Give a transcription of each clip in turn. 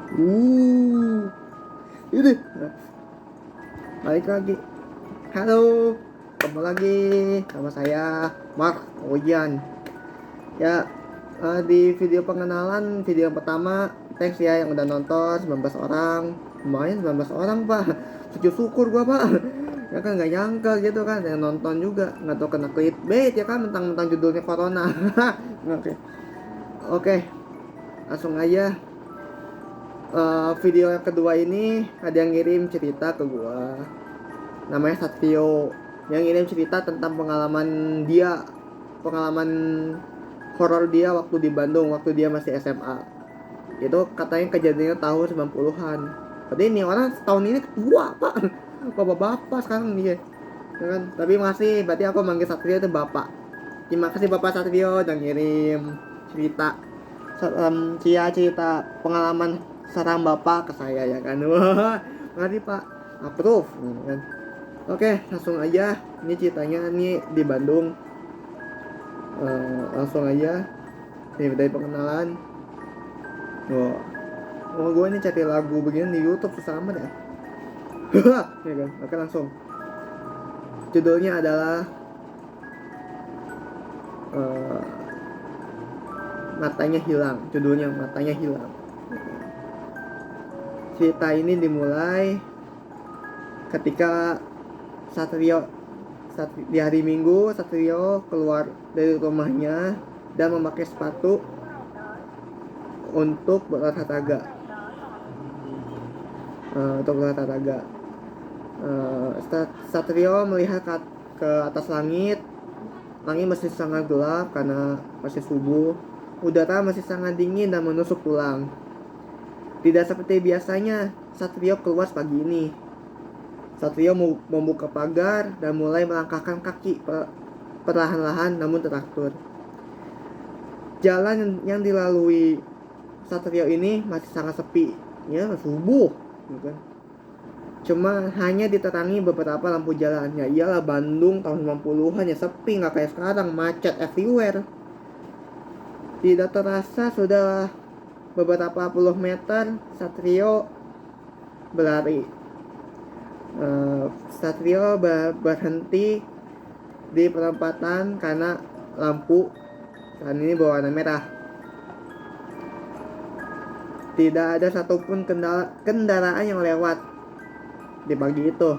Uh, ini balik lagi. Halo, ketemu lagi sama saya Mark Ojan. Ya, di video pengenalan video yang pertama, thanks ya yang udah nonton 19 orang. Lumayan 19 orang, Pak. Sujud syukur gua, Pak. Ya kan nggak nyangka gitu kan yang nonton juga, nggak tahu kena clickbait ya kan, mentang-mentang judulnya corona. Oke. Oke, langsung aja. Video yang kedua ini ada yang ngirim cerita ke gua, namanya Satrio, yang ngirim cerita tentang pengalaman horor dia waktu di Bandung waktu dia masih SMA. Itu katanya kejadiannya tahun 90-an. Tapi ini orang tahun ini tua, Pak. Bapak-bapak sekarang dia, ya kan? Tapi masih, berarti aku manggil Satrio itu bapak. Terima kasih Bapak Satrio udah ngirim cerita, cerita pengalaman seram bapak ke saya ya kan. Wah, makasih Pak, approve gitu kan. Oke, langsung aja. Ini ceritanya nih di Bandung. Langsung aja dari pengenalan. Gue ini cari lagu begini di YouTube susah amat ya. Ya kan. Oke, langsung. Judulnya adalah Matanya Hilang. Judulnya Matanya Hilang. Cerita ini dimulai ketika di hari Minggu Satrio keluar dari rumahnya dan memakai sepatu untuk berolahraga. Satrio melihat ke atas langit. Langit masih sangat gelap karena masih subuh. Udara masih sangat dingin dan menusuk tulang. Tidak seperti biasanya Satrio keluar pagi ini. Satrio membuka pagar dan mulai melangkahkan kaki perlahan-lahan namun teratur. Jalan yang dilalui Satrio ini masih sangat sepi. Ya, subuh, gitu kan. Cuma hanya diterangi beberapa lampu jalan. Ya iyalah, Bandung tahun 90-an ya sepi, nggak kayak sekarang macet everywhere. Tidak terasa sudah beberapa puluh meter Satrio berlari. Satrio berhenti di perempatan karena lampu saat ini berwarna merah. Tidak ada satupun kendaraan yang lewat di pagi itu.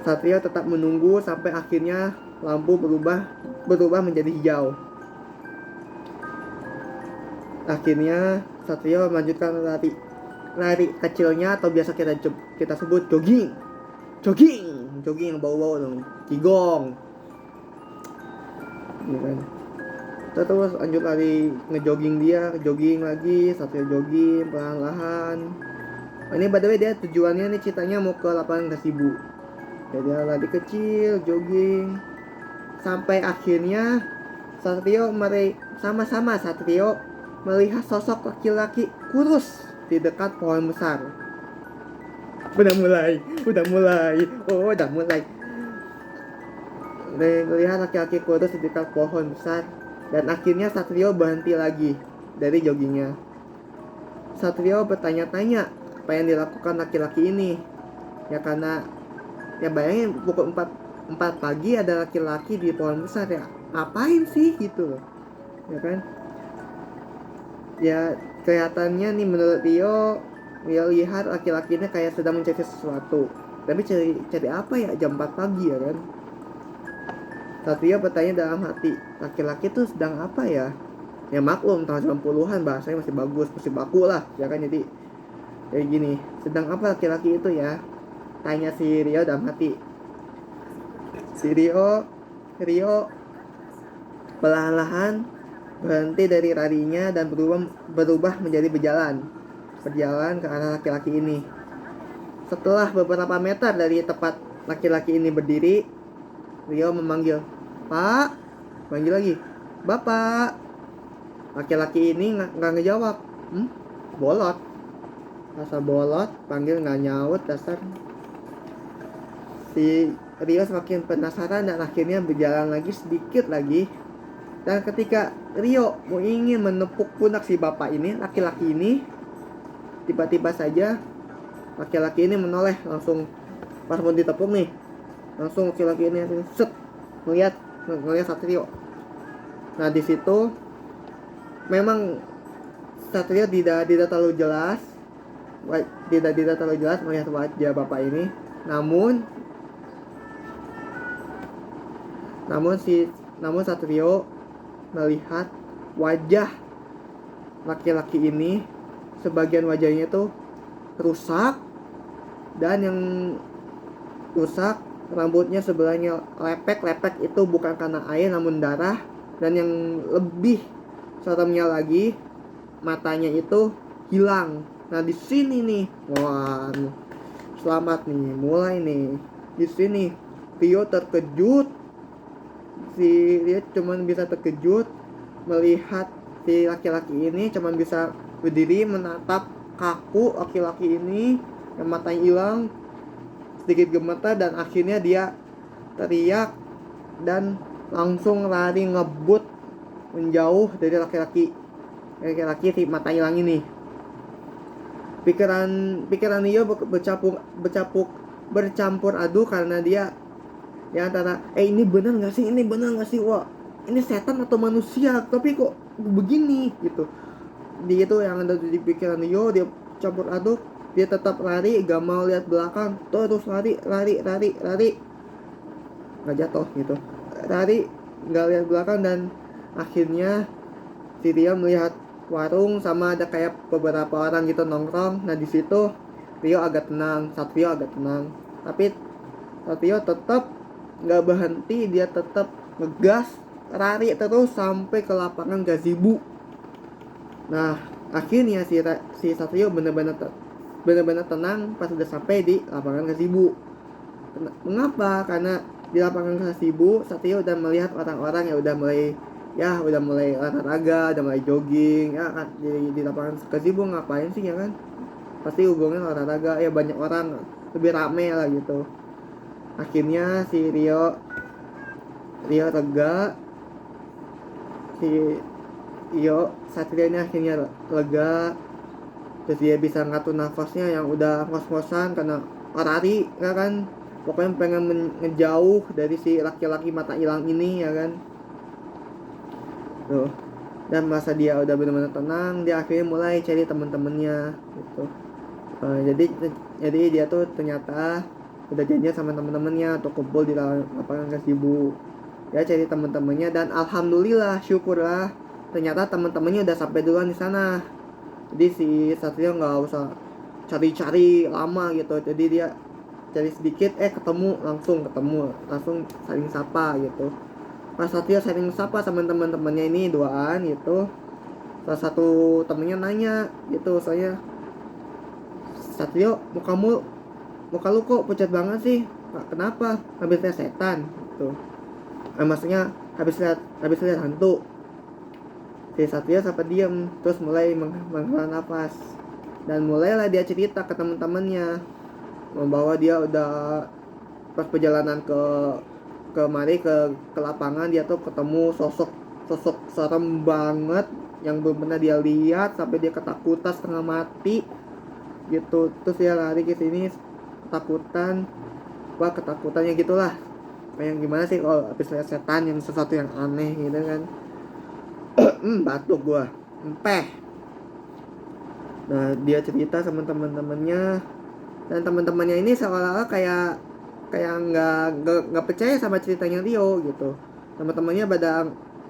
Satrio tetap menunggu sampai akhirnya lampu berubah menjadi hijau. Akhirnya Satrio melanjutkan lari kecilnya, atau biasa kita sebut jogging yang bau-bau dong, kigong, ya kan. Terus lanjut lari, jogging lagi. Satrio jogging perlahan-lahan. Ini by the way dia tujuannya nih ceritanya mau ke lapangan Gasibu. Jadi dia lari kecil, jogging, sampai akhirnya Satrio melihat sosok laki-laki kurus di dekat pohon besar. Udah mulai. Melihat laki-laki kurus di dekat pohon besar, dan akhirnya Satrio berhenti lagi dari joggingnya. Satrio bertanya-tanya apa yang dilakukan laki-laki ini. Ya karena ya bayangin pukul 4 pagi ada laki-laki di pohon besar, ya ngapain sih gitu loh, ya kan. Ya kelihatannya nih menurut Rio lihat laki-laki ini kayak sedang mencari sesuatu. Tapi cari apa ya jam 4 pagi ya kan. Satrio bertanya dalam hati, laki-laki itu sedang apa ya? Ya maklum tahun 90-an bahasanya masih bagus, masih baku lah ya kan. Jadi kayak gini, sedang apa laki-laki itu ya? Tanya si Rio dalam hati. Si Rio perlahan-lahan berhenti dari larinya dan berubah menjadi berjalan ke arah laki-laki ini. Setelah beberapa meter dari tempat laki-laki ini berdiri, Rio memanggil, "Pak!" Panggil lagi, "Bapak!" Laki-laki ini nggak ngejawab. Bolot. Dasar bolot, panggil nggak nyaut, dasar. Si Rio semakin penasaran dan akhirnya berjalan lagi sedikit lagi. Dan ketika Rio mau ingin menepuk pundak si bapak ini, laki-laki ini, tiba-tiba saja laki-laki ini menoleh langsung pas mau ditepuk nih, langsung laki-laki ini set ngelihat Satrio. Nah di situ memang Satrio tidak terlalu jelas, tidak terlalu jelas melihat wajah bapak ini, namun Satrio melihat wajah laki-laki ini, sebagian wajahnya itu rusak, dan yang rusak rambutnya sebelahnya lepek itu bukan karena air namun darah, dan yang lebih seremnya lagi matanya itu hilang. Nah di sini nih, wah selamat nih, mulai nih di sini Rio terkejut. Dia cuman bisa terkejut melihat si laki-laki ini, cuman bisa berdiri menatap kaku laki-laki ini yang matanya hilang, sedikit gemetar, dan akhirnya dia teriak dan langsung lari ngebut menjauh dari laki-laki si mata hilang ini. Pikiran Rio bercampur aduk karena dia ya antara ini benar nggak sih, wah ini setan atau manusia, tapi kok begini gitu. Dia itu yang ada di pikiran Rio, dia campur aduk. Dia tetap lari, gak mau lihat belakang, terus lari nggak jatuh gitu, lari nggak lihat belakang. Dan akhirnya si Rio melihat warung sama ada kayak beberapa orang gitu nongkrong. Nah di situ Satrio agak tenang, tapi Satrio tetap nggak berhenti, dia tetap ngegas lari terus sampai ke lapangan gazebo. Nah akhirnya si Satrio benar-benar tenang pas udah sampai di lapangan gazebo. Mengapa? Karena di lapangan gazebo Satrio udah melihat orang-orang yang udah mulai olahraga, udah mulai jogging ya kan. Di lapangan gazebo ngapain sih ya kan, pasti hubungin olahraga ya, banyak orang, lebih rame lah gitu. Akhirnya si Rio lega, Satrio ini akhirnya lega, terus dia bisa ngatur nafasnya yang udah ngos-ngosan karena lari ya kan, pokoknya pengen ngejauh dari si laki-laki mata hilang ini ya kan tuh. Dan masa dia udah benar-benar tenang, dia akhirnya mulai cari teman-temannya gitu. Jadi dia tuh ternyata udah janjian sama teman-temannya untuk kumpul di lapangan gazebo. Dia cari teman-temannya dan alhamdulillah, syukurlah, ternyata teman-temannya udah sampai duluan di sana. Jadi si Satrio nggak usah cari-cari lama gitu. Jadi dia cari sedikit, langsung saling sapa gitu. Pas Satrio saling sapa sama teman-temannya ini duaan gitu, salah satu temennya nanya gitu, saya Satrio, muka lu kok pucat banget sih, kenapa, habis lihat setan gitu. Maksudnya habis lihat hantu. Si Satrio sampai diam, terus mulai menghela nafas, dan mulailah dia cerita ke teman-temannya bahwa dia udah pas perjalanan ke lapangan, dia tuh ketemu sosok serem banget yang belum pernah dia lihat, sampai dia ketakutan setengah mati gitu. Terus dia lari ke sini ketakutannya gitulah, kayak gimana sih kalau habis lihat setan, yang sesuatu yang aneh gitu kan. Batuk gua empeh. Nah dia cerita sama teman-temannya, dan teman-temannya ini seolah-olah kayak nggak percaya sama ceritanya Rio gitu. Teman-temannya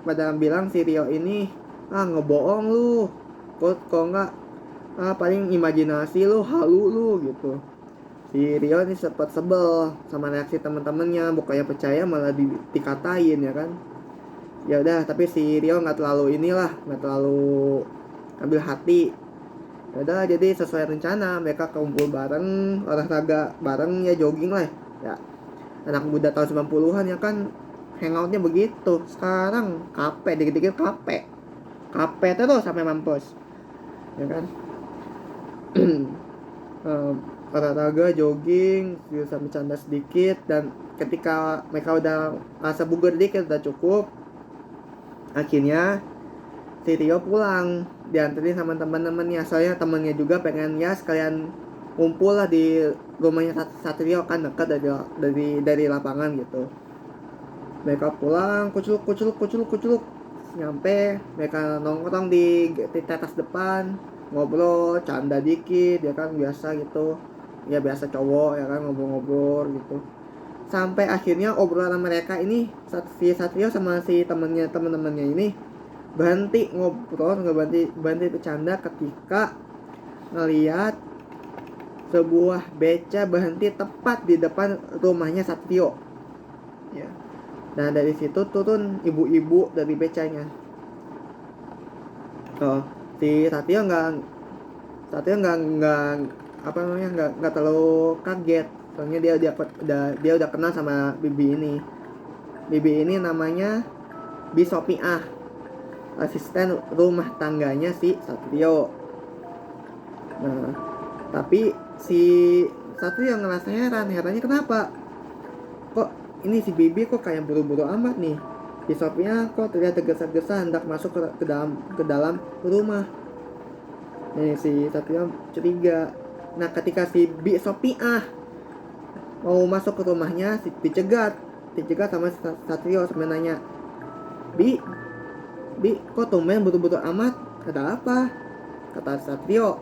pada bilang si Rio ini ngebohong lu, kok nggak paling imajinasi lu, halu lu gitu. Si Rio ini sempat sebel sama reaksi teman-temannya, bukannya percaya malah dikatain ya kan. Ya udah, tapi si Rio nggak terlalu ambil hati. Ya udah, jadi sesuai rencana mereka kumpul bareng, olahraga bareng ya, jogging lah ya. Anak muda tahun 90-an ya kan, hangoutnya begitu. Sekarang kape, dikit-dikit kape terus sampai mampus ya kan. Olahraga, jogging, bisa bercanda sedikit, dan ketika mereka udah rasa bugar dikit, udah cukup, akhirnya si Rio pulang dianterin sama teman-temannya, soalnya temennya juga pengen ya sekalian kumpul lah di rumahnya Satrio, kan dekat dari lapangan gitu. Mereka pulang kuculuk nyampe, mereka nongkrong di teras depan, ngobrol canda dikit ya kan, biasa gitu ya, biasa cowok ya kan, ngobrol-ngobrol gitu. Sampai akhirnya obrolan mereka ini, si Satrio sama si temen-temennya ini berhenti ngobrol, nggak berhenti bercanda ketika ngelihat sebuah beca berhenti tepat di depan rumahnya Satrio ya. Nah dari situ turun ibu-ibu dari becanya. Oh, si Satrio nggak apa namanya, nggak terlalu kaget, soalnya dia udah kenal sama bibi ini namanya Bisopiah, asisten rumah tangganya si Satrio. Nah tapi si Satrio ngerasa herannya kenapa kok ini si Bibi kok kayak buru-buru amat nih. Bisopiah kok terlihat tergesa-gesa hendak masuk ke dalam rumah. Nih si Satrio curiga. Nah ketika si Bisopiah mau masuk ke rumahnya, dicegat sama Satrio sambil nanya, Bi, kok tumben buru-buru amat? Ada apa? Kata Satrio.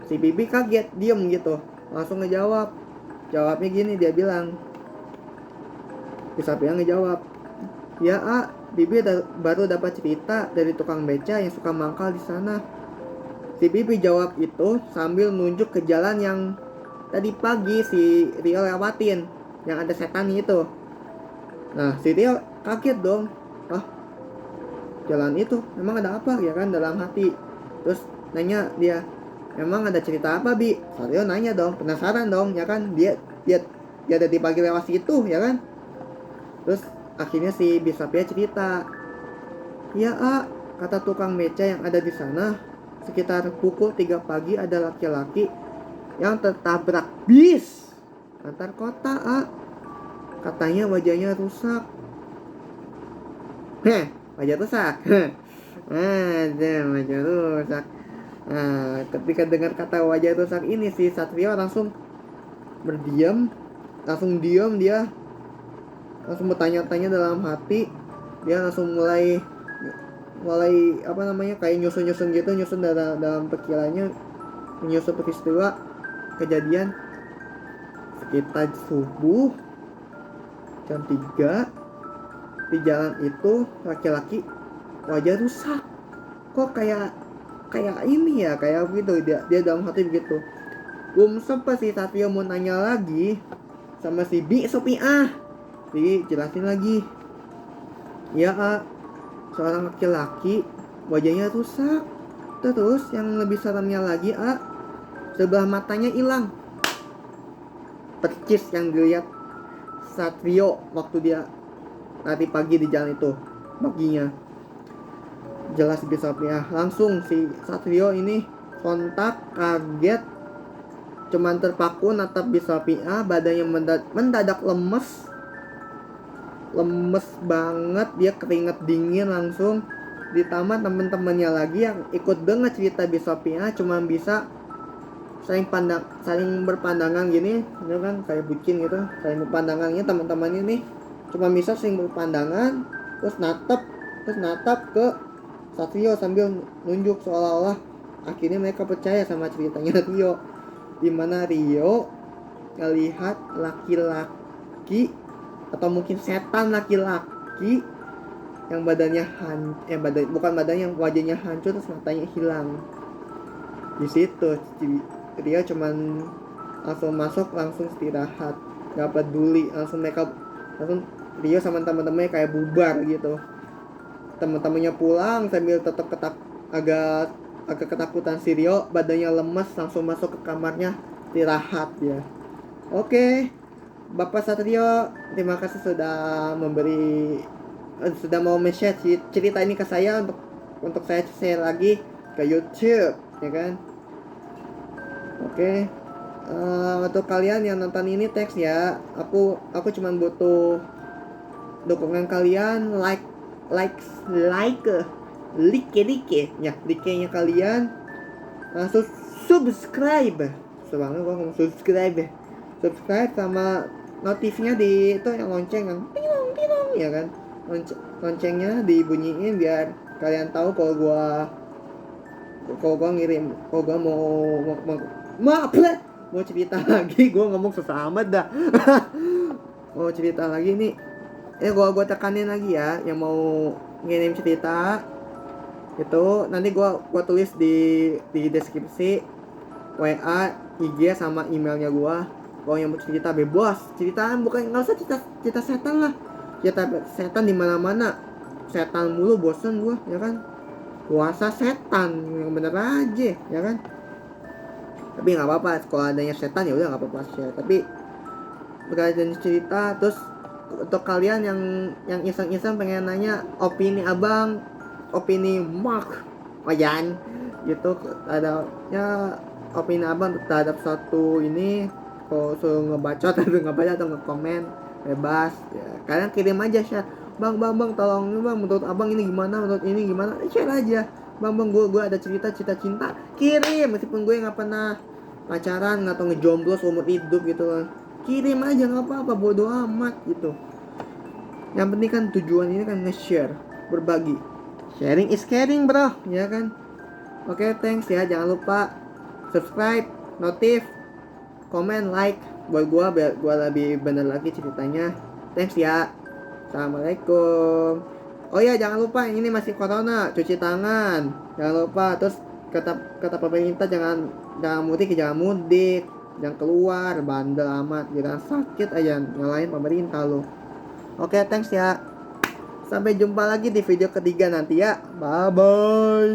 Si Bibi kaget, diem gitu, langsung ngejawab. Jawabnya gini, dia bilang, Bisopiah ngejawab, ya Bibi baru dapat cerita dari tukang beca yang suka mangkal di sana. Si Bibi jawab itu sambil nunjuk ke jalan yang tadi pagi si Rio lewatin, yang ada setan itu. Nah si Rio kaget dong, jalan itu emang ada apa ya kan, dalam hati. Terus nanya dia, emang ada cerita apa Bi? Satrio nanya dong, penasaran dong ya kan, dia tadi pagi lewat situ ya kan. Terus akhirnya si Bisopiah cerita, ya kata tukang beca yang ada di sana, sekitar pukul 3 pagi ada laki-laki yang tertabrak bis antar kota katanya wajahnya rusak. Wajah rusak. Ada wajah rusak. Nah ketika dengar kata wajah rusak ini, si Satrio langsung diam, dia langsung bertanya-tanya dalam hati. Dia langsung mulai apa namanya, kayak nyusun gitu, dalam pikirannya, menyusun peristiwa kejadian. Sekitar subuh jam 3 di jalan itu, laki-laki wajah rusak. Kok kayak ini ya, kayak gitu. Dia dalam hati begitu. Belum sempat si Satrio mau nanya lagi sama si Sopiah, dijelasin lagi, ya seorang laki-laki wajahnya rusak. Terus yang lebih seremnya lagi, sebelah matanya hilang, percis yang dilihat Satrio waktu dia tadi pagi di jalan itu paginya. Jelas Bisopiah. Langsung si Satrio ini kontak, kaget, cuman terpaku natap Bisopiah. Badannya mendadak lemes banget, dia keringet dingin langsung. Ditambah temen-temennya lagi yang ikut denger cerita Bisopiah cuma bisa saling berpandangan gini, itu kan kayak bucin gitu, saling berpandangannya. Teman-temannya nih cuma bisa saling berpandangan, terus natap ke Satrio sambil nunjuk, seolah-olah akhirnya mereka percaya sama ceritanya Rio, dimana Rio melihat laki-laki atau mungkin setan laki-laki yang yang wajahnya hancur terus matanya hilang. Di situ Rio cuman langsung masuk, langsung istirahat, gak peduli, langsung Rio sama teman-temannya kayak bubar gitu. Teman-temannya pulang sambil tetap agak ketakutan. Si Rio badannya lemes, langsung masuk ke kamarnya istirahat ya. Oke, Bapak Satrio, terima kasih sudah mau share cerita ini ke saya untuk saya share lagi ke YouTube ya kan. Oke, untuk kalian yang nonton ini teks ya, aku cuma butuh dukungan kalian, like like-nya kalian langsung subscribe. Soalnya gua ngomong subscribe ya. Subscribe sama notifnya di itu yang lonceng kan. Ting ya kan. Loncengnya dibunyiin biar kalian tahu kalau gua ngirim, kalau gua mau cerita lagi. Gua ngomong susah amat dah. Mau cerita lagi nih. Gua tekanin lagi ya yang mau ngirim cerita itu nanti gua tulis di deskripsi WA, IG sama emailnya gua. Kalau yang mau cerita bebas, ceritaan bukan nggak usah cerita setan lah. Cerita setan di mana-mana. Setan mulu bosen gua, ya kan? Puasa setan yang bener aja, ya kan? Tapi nggak apa-apa, kalau adanya setan ya udah nggak apa-apa sih. Tapi berkaitan cerita, terus untuk kalian yang iseng-iseng pengen nanya opini abang, opini Mark Wayan gitu, ada ya opini abang terhadap satu ini, kalau suruh ngebacot atau ngekomen bebas ya. Kalian kirim aja share, bang tolong bang, menurut abang ini gimana, menurut ini gimana, share aja bang, gue ada cerita cinta, kirim. Meskipun gue nggak pernah pacaran atau ngejomblo seumur hidup gitu kan, kirim aja nggak apa-apa, bodo amat gitu. Yang penting kan tujuan ini kan nge-share, berbagi. Sharing is caring bro, ya kan? Oke, thanks ya, jangan lupa subscribe, notif, komen, like buat gua biar gua lebih bener lagi ceritanya. Thanks ya. Assalamualaikum. Oh ya, jangan lupa ini masih corona, cuci tangan. Jangan lupa. Terus kata pemerintah jangan mudik, jangan keluar, bandel amat, jangan sakit aja nyalain pemerintah lo. Oke, thanks ya. Sampai jumpa lagi di video ketiga nanti ya. Bye bye.